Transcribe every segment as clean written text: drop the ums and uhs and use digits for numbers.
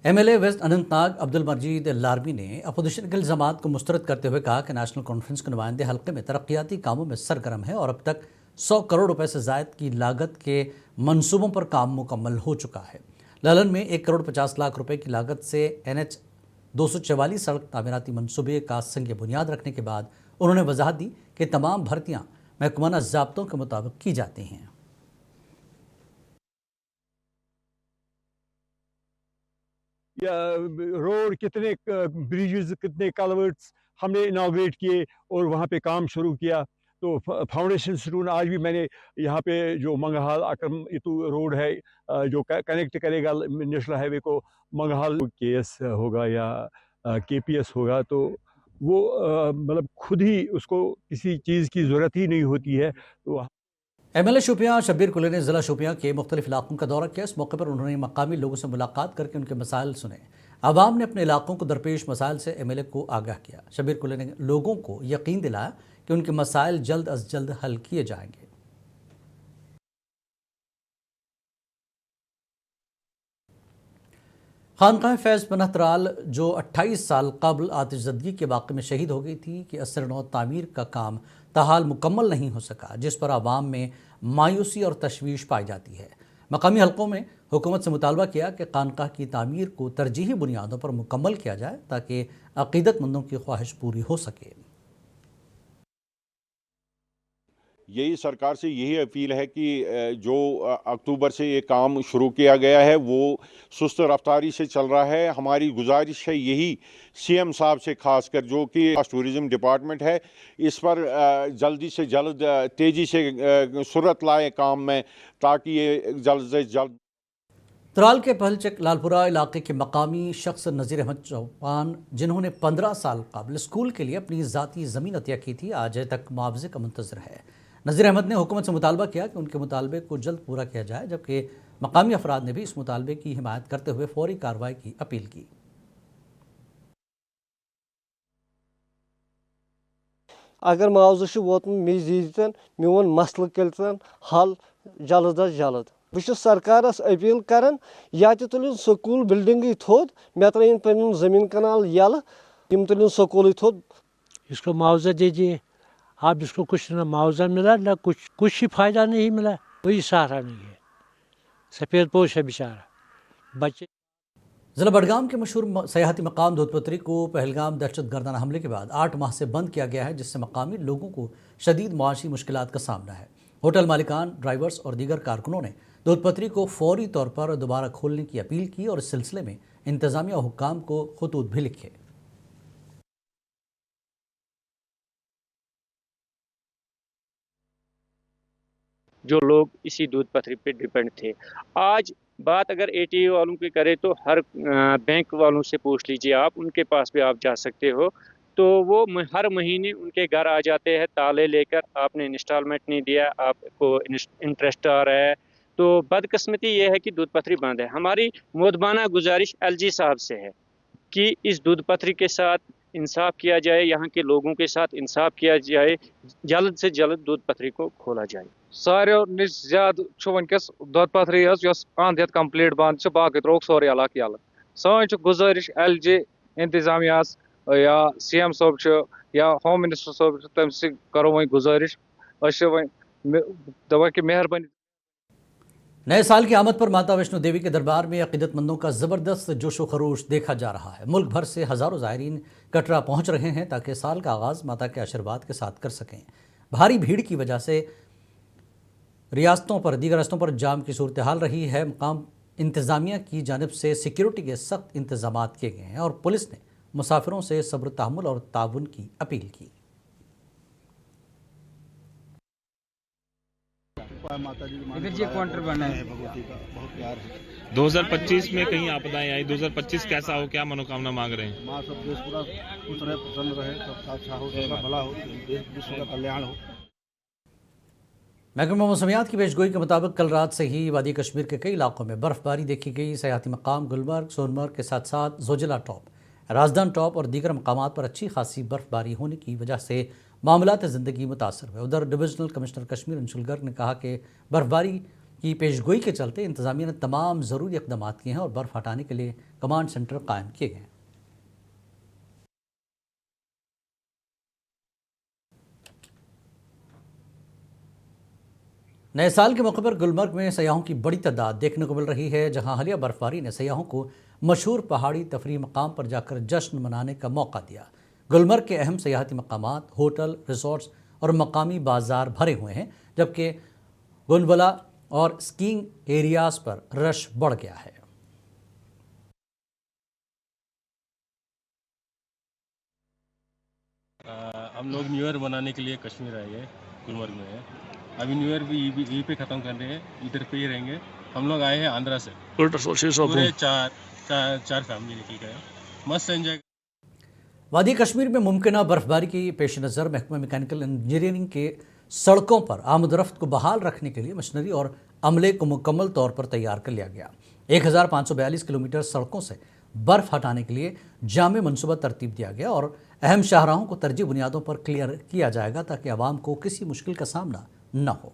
MLA waste Anantnag Abdul मजीद लारमी ने opposition के इल्ज़ामात को मुस्तरद करते हुए कहा कि नेशनल कॉन्फ्रेंस के नुमाइंदे हल्के में तरक्याती कामों में सरगर्म है और अब तक 100 करोड़ रुपए से ज़ायद की लागत के मंसूबों पर काम मुकम्मल हो चुका है। ललन में 1 करोड़ 50 लाख रुपए की लागत से NH 244 सड़क तामीराती मंसूबे का संग बुनियाद रखने के बाद उन्होंने वजाहत दी कि तमाम भर्तियाँ महकमाना ज़ाब्तों के मुताबिक की जाती हैं। रोड कितने ब्रिजेस कितने कलवर्ट्स हमने इनाग्रेट किए और वहाँ पे काम शुरू किया। तो फाउंडेशन स्टोन आज भी मैंने यहाँ पे जो मंगहाल अकरम इतू रोड है जो कनेक्ट करेगा नेशनल हाईवे को मंगहाल KS होगा या KPS होगा, तो वो मतलब खुद ही उसको किसी चीज़ की ज़रूरत ही नहीं होती है। तो MLA शोपियां शब्बीर कुले ने ज़िला शोपियां के मुख्तलिफ इलाकों का दौरा किया। इस मौके पर उन्होंने मकामी लोगों से मुलाकात करके उनके मसाइल सुने। आवाम ने अपने इलाकों को दरपेश मसाइल से MLA को आगाह किया। शब्बीर कुले ने लोगों को यकीन दिलाया कि उनके मसाइल जल्द अज जल्द हल किए जाएंगे। खानकाह फैज़ पनाह तराल जो 28 साल कबल आतिशज़दगी के वाक़े में शहीद हो गई थी कि असर नौ तामीर का काम ताहाल मुकम्मल नहीं हो सका, जिस पर आवाम में मायूसी और तशवीश पाई जाती है। मकामी हलकों में हुकूमत से मुतालबा किया कि खानकाह की तामीर को तरजीही बुनियादों पर मुकम्मल किया जाए ताकि अक़ीदतमंदों की ख्वाहिश पूरी हो सके। यही सरकार से यही अपील है कि जो अक्टूबर से ये काम शुरू किया गया है वो सुस्त रफ्तारी से चल रहा है। हमारी गुजारिश है यही CM साहब से, खासकर जो कि टूरिज़म डिपार्टमेंट है, इस पर जल्दी से जल्द तेज़ी से सुरत लाए काम में, ताकि ये जल्द से जल्द। तराल के पहलचक लालपुरा इलाके के मकामी शख्स नज़ीर अहमद चौहान, जिन्होंने 15 साल कबल स्कूल के लिए अपनी ज़ाती ज़मीन अतिया की थी, आज तक मुआवजे का मुंतज़र है। नज़ीर अहमद ने हुकूमत से मुतालबा किया कि उनके मुतालबे को जल्द पूरा किया जाए, जबकि मकामी अफराद ने भी इस मुतालबे की हिमायत करते हुए फौरी कार्रवाई की अपील की। अगर मुआवजा वोतमुत मे दीजन मोन मसल करितन हल जल्द अज जल्द। बह सरकारस अपील करान या तुलिन स्कूल बिल्डिंग थोद, मे त्रयन पन जमीन कनाल यल, यम तुलिन स्कूल थोद। इसको मुआवजा दीजिए। अब इसको कुछ ना मुआवजा मिला ना कुछ ही फायदा नहीं मिला, कोई सहारा नहीं है। सफ़ेद पोश है बेचारा बच्चे। ज़िला बडगाम के मशहूर सयाहती मकाम दूधपत्री को पहलगाम दहशत गर्दाना हमले के बाद 8 माह से बंद किया गया है, जिससे मकामी लोगों को शदीद मुआशी मुश्किलात का सामना है। होटल मालिकान, ड्राइवर्स और दीगर कारकुनों ने दूधपत्री को फौरी तौर पर दोबारा खोलने की अपील की और इस सिलसिले में इंतजामिया और हुक्काम को खतूत भी लिखे। जो लोग इसी दूध पथरी पे डिपेंड थे। आज बात अगर ATA वालों की करें तो हर बैंक वालों से पूछ लीजिए आप, उनके पास भी आप जा सकते हो, तो वो हर महीने उनके घर आ जाते हैं ताले लेकर, आपने इंस्टॉलमेंट नहीं दिया, आपको इंटरेस्ट आ रहा है। तो बदकिस्मती ये है कि दूध पथरी बंद है। हमारी मोदबाना गुजारिश LG साहब से है कि इस दूध पथरी के साथ इंसाफ किया जाए, यहाँ के लोगों के साथ इंसाफ किया जाए, जल्द से जल्द दूध पथरी को खोला जाए। सारो निश ज्यादा वनकस दूध पथरी अंत ये कम्प्लीट बंद, बाकी त्रोक सोरे इलाक यल। सन गुजारिश LG इंतजामिया या CM साहब या होम मिनिस्टर साहब तम करो वही गुजारिश दवा की मेहरबानी। नए साल की आमद पर माता वैष्णो देवी के दरबार में अक़ीदतमंदों का ज़बरदस्त जोशो खरोश देखा जा रहा है। मुल्क भर से हज़ारों ज़ायरीन कटरा पहुँच रहे हैं ताकि साल का आगाज़ माता के आशीर्वाद के साथ कर सकें। भारी भीड़ की वजह से दीगर रस्तों पर जाम की सूरत हाल रही है। मकाम इंतज़ामिया की जानिब से सिक्योरिटी के सख्त इंतजाम किए गए हैं और पुलिस ने मुसाफिरों से सब्र, तहम्मुल और ताउन की अपील की। इधर जी काउंटर बना है, भगवती का बहुत प्यार है। 2025 में कहीं आपदाएं आई, 2025 कैसा हो, क्या मनोकामना मांग रहे हैं? माँ सब देश पूरा खुश रहे, प्रसन्न रहे, सबका अच्छा हो, सबका भला हो, देश विश्व का कल्याण हो। महकमा मौसमियात की पेशगोई के मुताबिक कल रात से ही वादी कश्मीर के कई इलाकों में बर्फबारी देखी गई। सयाहती मकाम गुलमर्ग, सोनमर्ग के साथ साथ जोजिला टॉप, राजदान टॉप और दीगर मकामात पर अच्छी खासी बर्फबारी होने की वजह से मामलात ज़िंदगी मुतासर हुए। उधर डिविजनल कमिश्नर कश्मीर अंशुल गर्ग ने कहा कि बर्फबारी की पेशगोई के चलते इंतजामिया ने तमाम ज़रूरी इक़दाम किए हैं और बर्फ़ हटाने के लिए कमांड सेंटर कायम किए गए हैं। नए साल के मौके पर गुलमर्ग में सयाहों की बड़ी तादाद देखने को मिल रही है, जहां हालिया बर्फबारी ने सयाहों को मशहूर पहाड़ी तफरीह मकाम पर जाकर जश्न मनाने का मौका दिया। गुलमर्ग के अहम सयाहती मकामात, होटल, रिसोर्ट्स और मकामी बाजार भरे हुए हैं, जबकि गुलबला और स्कीइंग एरियाज पर रश बढ़ गया है। हम लोग न्यू ईयर मनाने के लिए कश्मीर आए हैं, गुलमर्ग में है। अभी न्यू ईयर भी यहीं पे ख़त्म कर रहे हैं, इधर पे ही रहेंगे। हम लोग आए हैं आंध्रा से, पूरे चार फैमिली निकल गए, मस्त एंजॉय। वादी कश्मीर में मुमकिन बर्फबारी की पेश नज़र महकमा मैकेनिकल इंजीनियरिंग के सड़कों पर आमदरफ्त को बहाल रखने के लिए मशीनरी और अमले को मुकम्मल तौर पर तैयार कर लिया गया। 1542 किलोमीटर सड़कों से बर्फ़ हटाने के लिए जामे मनसूबा तरतीब दिया गया और अहम शाहराहों को तरजीह बुनियादों पर क्लियर किया जाएगा ताकि आवाम को किसी मुश्किल का सामना न हो।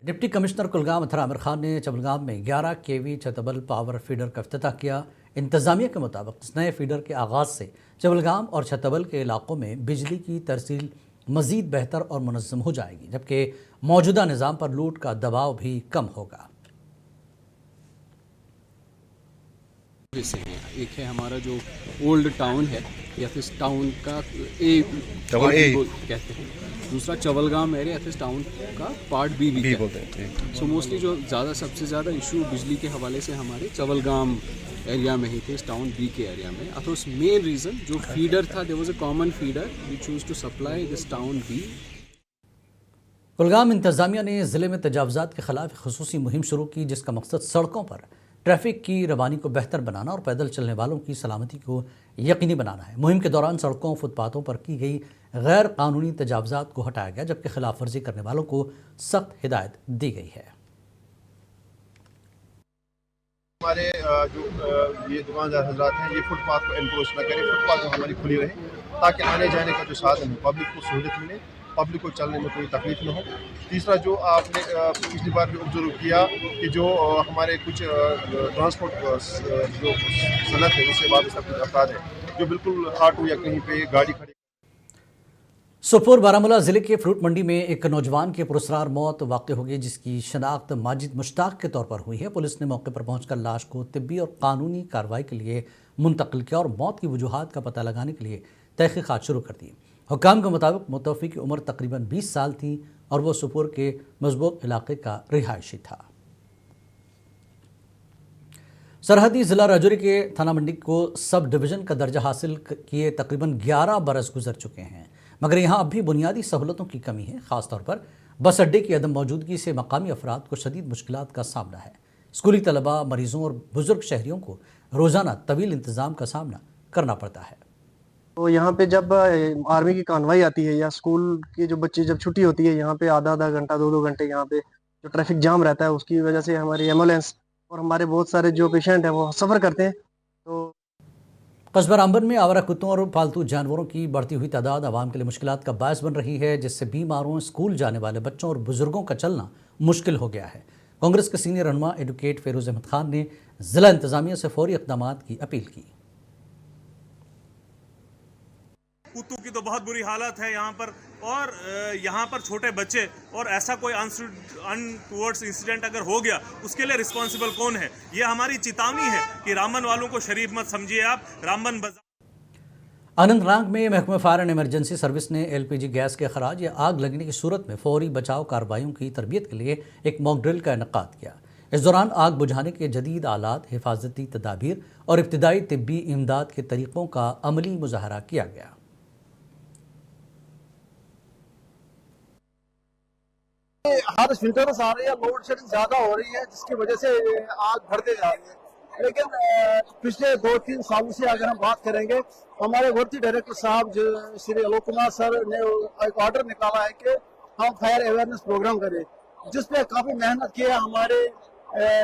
डिप्टी कमिश्नर कुलगाम अथर आमिर खान ने चबलगाम में 11 केवी छतबल पावर फीडर का इफ्तिताह किया। इंतज़ामिया के मुताबिक इस नए फीडर के आगाज़ से चबलगाम और छतबल के इलाकों में बिजली की तरसील मज़ीद बेहतर और मुनज़्ज़म हो जाएगी, जबकि मौजूदा निज़ाम पर लूट का दबाव भी कम होगा। एक है हमारा जो ओल्ड टाउन है या फिर टाउन का कहते हैं, दूसरा चवलगाम एरिया या फिर टाउन का पार्ट बी बोलते हैं। सो मोस्टली जो सबसे ज़्यादा इशू बिजली के हवाले से हमारे चवलगाम एरिया में ही थे, इस टाउन बी के एरिया में। अथ उस मेन रीज़न जो फीडर था, there was a common feeder we choose to supply this town बी। कुलगाम इंतज़ामिया ने ज़िले में तजावुज़ात के ख़िलाफ़ ख़ुसूसी मुहिम शुरू की, जिसका मकसद सड़कों पर ट्रैफिक की रवानी को बेहतर बनाना और पैदल चलने वालों की सलामती को यकीनी बनाना है। मुहिम के दौरान सड़कों, फुटपाथों पर की गई गैर कानूनी तजावुज़ात को हटाया गया, जबकि खिलाफ वर्जी करने वालों को सख्त हिदायत दी गई है। हमारे जो ये दुकानदार हजरात हैं, ये फुटपाथ को एनक्रोच न करें, फुटपाथ जो हमारी खुली रहे ताकि आने जाने का जो साधन है पब्लिक को सहूलियत मिले, पब्लिक को चलने में कोई तकलीफ न हो। तीसरा जो आपने पिछली बार भी ऑब्जर्व किया कि जो हमारे कुछ ट्रांसपोर्ट जो सनत है उससे वाबस्ता कुछ अफराद है जो बिल्कुल ऑटो या कहीं पे गाड़ी खड़ी। सोपोर बारामूला ज़िले के फ्रूट मंडी में एक नौजवान की पुरस्कार मौत वाक़ हो गई, जिसकी शनाख्त माजिद मुश्ताक के तौर पर हुई है। पुलिस ने मौके पर पहुंचकर लाश को तिब्बी और कानूनी कार्रवाई के लिए मुंतकिल किया और मौत की वजूहात का पता लगाने के लिए तहक़ीक़ात शुरू कर दी। हुक्काम के मुताबिक मुतवफ़ी की उम्र तकरीबन 20 साल थी और वो सोपोर के मजबूत इलाके का रिहायशी था। सरहदी ज़िला राजौरी के थाना मंडी को सब डिवीज़न का दर्जा हासिल किए तकरीबन 11 बरस गुजर चुके हैं, मगर यहाँ अब भी बुनियादी सहूलतों की कमी है। ख़ासतौर पर बस अड्डे की अदम मौजूदगी से मकामी अफराद को शदीद मुश्किलात का सामना है। स्कूली तलबा, मरीज़ों और बुज़ुर्ग शहरियों को रोज़ाना तवील इंतज़ाम का सामना करना पड़ता है। तो यहाँ पे जब आर्मी की कानवाई आती है या स्कूल के जो बच्चे जब छुट्टी होती है, यहाँ पे आधा घंटा 2 घंटे यहाँ पे जो ट्रैफिक जाम रहता है, उसकी वजह से हमारी एम्बुलेंस और हमारे बहुत सारे जो पेशेंट हैं वो सफ़र करते हैं। तो कस्बा रामबन में आवारा कुत्तों और पालतू जानवरों की बढ़ती हुई तादाद आवाम के लिए मुश्किलात का बायस बन रही है, जिससे बीमारों, स्कूल जाने वाले बच्चों और बुजुर्गों का चलना मुश्किल हो गया है। कांग्रेस के सीनियर रहनुमा एडवोकेट फेरोज अहमद खान ने ज़िला इंतज़ामिया से फौरी इक़दामात की अपील की। कुत्तों की तो बहुत बुरी हालत है यहाँ पर, और यहाँ पर छोटे बच्चे, और ऐसा कोई अनटुवर्ड्स इंसिडेंट अगर हो गया उसके लिए रिस्पॉन्सिबल कौन है? ये हमारी चेतावनी है कि रामबन वालों को शरीफ मत समझिए आप। रामबन बाजार अनंतनाग में महकमा फायर एंड इमरजेंसी सर्विस ने LPG गैस के खराज या आग लगने की सूरत में फौरी बचाव कार्रवाइयों की तरबियत के लिए एक मॉक ड्रिल का इनेकाद किया। इस दौरान आग बुझाने के जदीद आलात, हिफाजती तदाबीर और इब्तिदाई तिब्बी इमदाद के तरीक़ों का अमली मुजाहरा किया गया। हर विंटर्स आ रही है, लोड शेडिंग ज्यादा हो रही है, जिसकी वजह से आग बढ़ते जा रही है। लेकिन पिछले 2-3 सालों से अगर हम बात करेंगे, हमारे भर्ती डायरेक्टर साहब श्री आलोक कुमार सर ने एक ऑर्डर निकाला है कि हम फायर अवेयरनेस प्रोग्राम करें, जिसपे काफी मेहनत की है। हमारे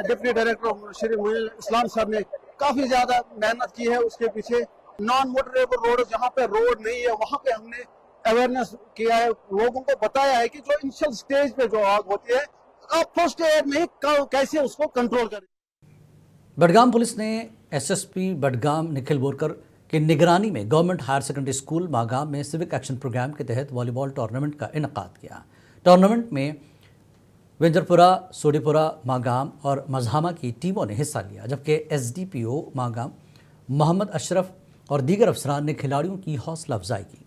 डिप्टी डायरेक्टर श्री मुनीर इस्लाम सर ने काफी ज्यादा मेहनत की है। उसके पीछे नॉन मोटरेबल रोड, जहाँ पे रोड नहीं है वहाँ पे हमने अवेयरनेस किया है, लोगों को बताया है कि जो इनिशियल स्टेज पे जो आग होती है आप फर्स्ट एड में कैसे उसको कंट्रोल करें। बडगाम पुलिस ने एसएसपी बडगाम निखिल बोरकर की निगरानी में government higher secondary school Magam में सिविक एक्शन प्रोग्राम के तहत वॉलीबॉल टूर्नामेंट का इनकाद किया। टूर्नामेंट में वेंजरपुरा, सोडीपुरा, मागाम और मजहामा की टीमों ने हिस्सा लिया, जबकि एसडीपीओ मागाम मोहम्मद अशरफ और दीगर अफसरान ने खिलाड़ियों की हौसला अफजाई की।